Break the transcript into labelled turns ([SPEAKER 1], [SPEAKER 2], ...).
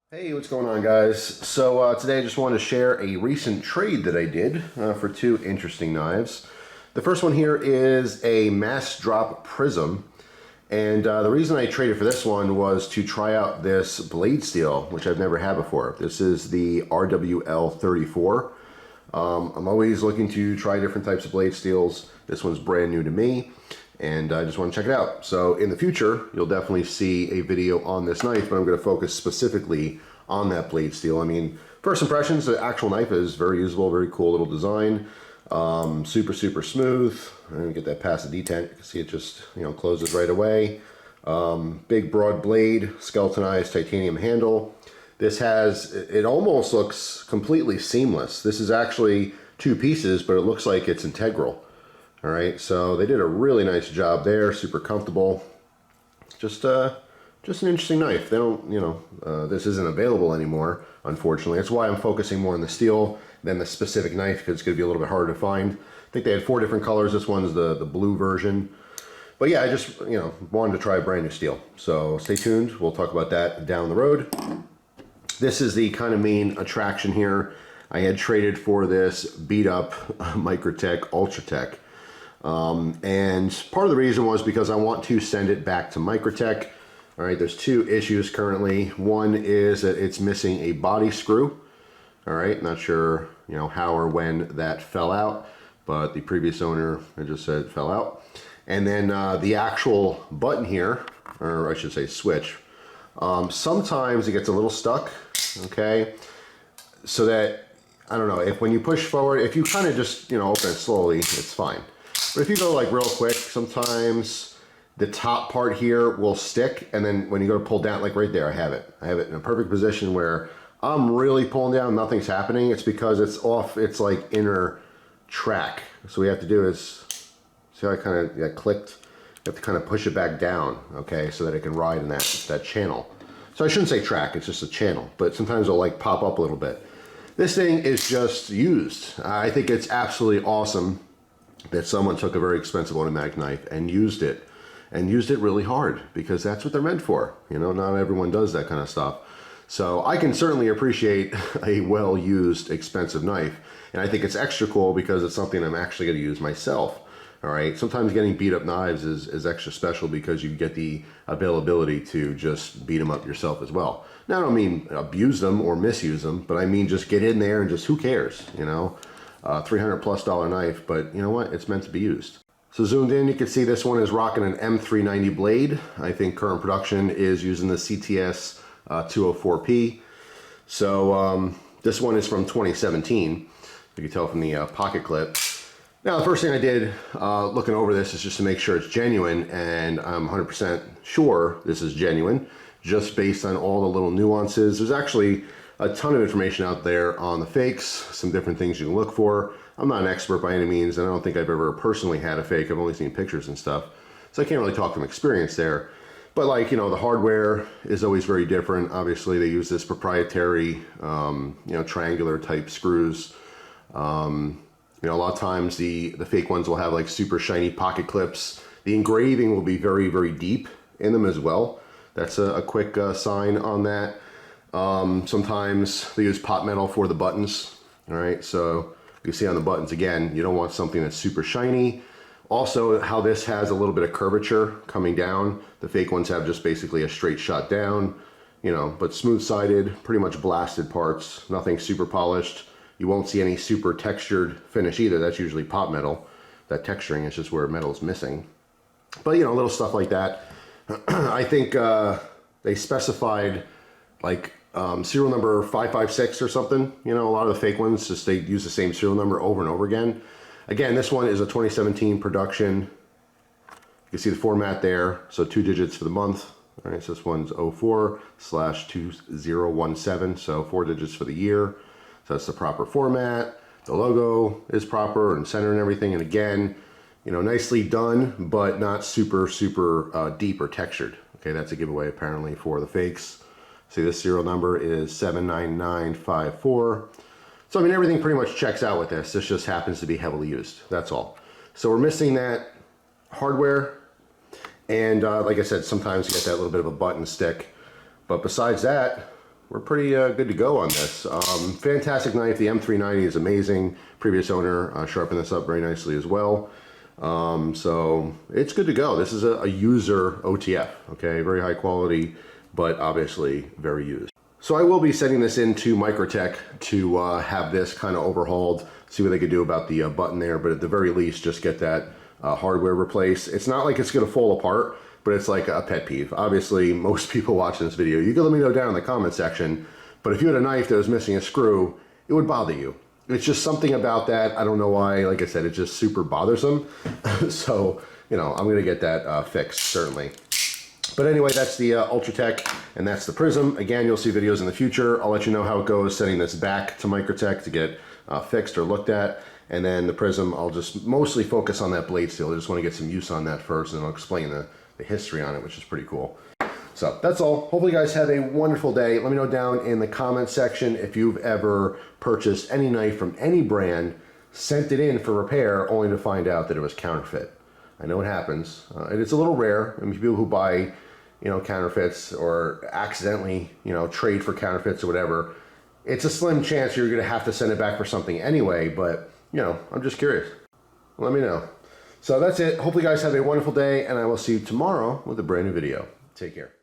[SPEAKER 1] Hey, what's going on, guys? So today I just wanted to share a recent trade that I did for two interesting knives. The first one here is a Massdrop Prism, and the reason I traded for this one was to try out this blade steel, which I've never had before. This is the RWL34. I'm always looking to try different types of blade steels. This one's brand new to me, and I just want to check it out. So in the future, you'll definitely see a video on this knife, but I'm going to focus specifically on that blade steel. I mean, first impressions, the actual knife is very usable, very cool little design. Super smooth. I'm going to get that past the detent. You can see it just, closes right away. Big broad blade, skeletonized titanium handle. This has, it almost looks completely seamless. This is actually two pieces, but it looks like it's integral. All right, so they did a really nice job there, super comfortable. Just an interesting knife. They don't, this isn't available anymore, unfortunately. That's why I'm focusing more on the steel than the specific knife, because it's going to be a little bit harder to find. I think they had 4 different colors. This one's the blue version. But yeah, I just, wanted to try a brand new steel. So stay tuned. We'll talk about that down the road. This is the kind of main attraction here. I had traded for this beat up Microtech Ultratech. And part of the reason was because I want to send it back to Microtech. All right, there's 2 issues currently. One is that it's missing a body screw. All right, not sure, how or when that fell out, but the previous owner, I just said, fell out. And then the actual button here, or I should say switch, sometimes it gets a little stuck, okay? So that, I don't know, if when you push forward, if you kind of just, open it slowly, it's fine. But if you go like real quick, sometimes the top part here will stick, and then when you go to pull down, like right there, I have it in a perfect position where I'm really pulling down, nothing's happening. It's because it's off, it's like inner track. So what we have to do is, see how I kind of clicked? You have to kind of push it back down, okay, so that it can ride in that channel. So I shouldn't say track, it's just a channel, but sometimes it'll like pop up a little bit. This thing is just used. I think it's absolutely awesome that someone took a very expensive automatic knife and used it really hard, because that's what they're meant for. Not everyone does that kind of stuff. So I can certainly appreciate a well-used, expensive knife. And I think it's extra cool because it's something I'm actually going to use myself. All right, sometimes getting beat up knives is extra special because you get the availability to just beat them up yourself as well. Now, I don't mean abuse them or misuse them, but I mean just get in there and just, who cares, $300+ knife, but you know what, it's meant to be used. So zoomed in, you can see this one is rocking an M390 blade. I think current production is using the CTS 204P. So this one is from 2017. You can tell from the pocket clip. Now, the first thing I did looking over this is just to make sure it's genuine, and I'm 100% sure this is genuine, just based on all the little nuances. There's actually a ton of information out there on the fakes, some different things you can look for. I'm not an expert by any means, and I don't think I've ever personally had a fake. I've only seen pictures and stuff, so I can't really talk from experience there. But like, the hardware is always very different. Obviously, they use this proprietary, triangular type screws. A lot of times the fake ones will have like super shiny pocket clips. The engraving will be very, very deep in them as well. That's a quick sign on that. Sometimes they use pot metal for the buttons. All right, so you see on the buttons, again, you don't want something that's super shiny. Also, how this has a little bit of curvature coming down. The fake ones have just basically a straight shot down, but smooth-sided, pretty much blasted parts, nothing super polished. You won't see any super textured finish either. That's usually pot metal. That texturing is just where metal's missing. But, little stuff like that. I think they specified like serial number 556 or something. A lot of the fake ones, just they use the same serial number over and over again. Again, this one is a 2017 production. You can see the format there. So 2 digits for the month. All right, so this one's 04/2017. So 4 digits for the year. So that's the proper format. The logo is proper and center and everything. And again, nicely done, but not super deep or textured. Okay, that's a giveaway apparently for the fakes. See, this serial number is 79954. So I mean, everything pretty much checks out with this. This just happens to be heavily used. That's all. So we're missing that hardware. And like I said, sometimes you get that little bit of a button stick. But besides that, we're pretty good to go on this. Fantastic knife. The M390 is amazing. Previous owner sharpened this up very nicely as well. So it's good to go. This is a user OTF, okay? Very high quality, but obviously very used. So I will be sending this into Microtech to have this kind of overhauled, see what they could do about the button there, but at the very least, just get that hardware replaced. It's not like it's going to fall apart, but it's like a pet peeve. Obviously, most people watching this video, you can let me know down in the comment section, but if you had a knife that was missing a screw, it would bother you. It's just something about that. I don't know why. Like I said, it's just super bothersome. So, you know, I'm going to get that fixed, certainly. But anyway, that's the Ultratech, and that's the Prism. Again, you'll see videos in the future. I'll let you know how it goes, sending this back to Microtech to get fixed or looked at. And then the Prism, I'll just mostly focus on that blade steel. I just want to get some use on that first, and I'll explain the history on it, which is pretty cool. So that's all. Hopefully you guys have a wonderful day. Let me know down in the comment section if you've ever purchased any knife from any brand, sent it in for repair, only to find out that it was counterfeit. I know it happens. And it's a little rare. I mean, people who buy, you know, counterfeits or accidentally, you know, trade for counterfeits or whatever, it's a slim chance you're going to have to send it back for something anyway, but, you know, I'm just curious. Let me know. So that's it. Hopefully you guys have a wonderful day, and I will see you tomorrow with a brand new video. Take care.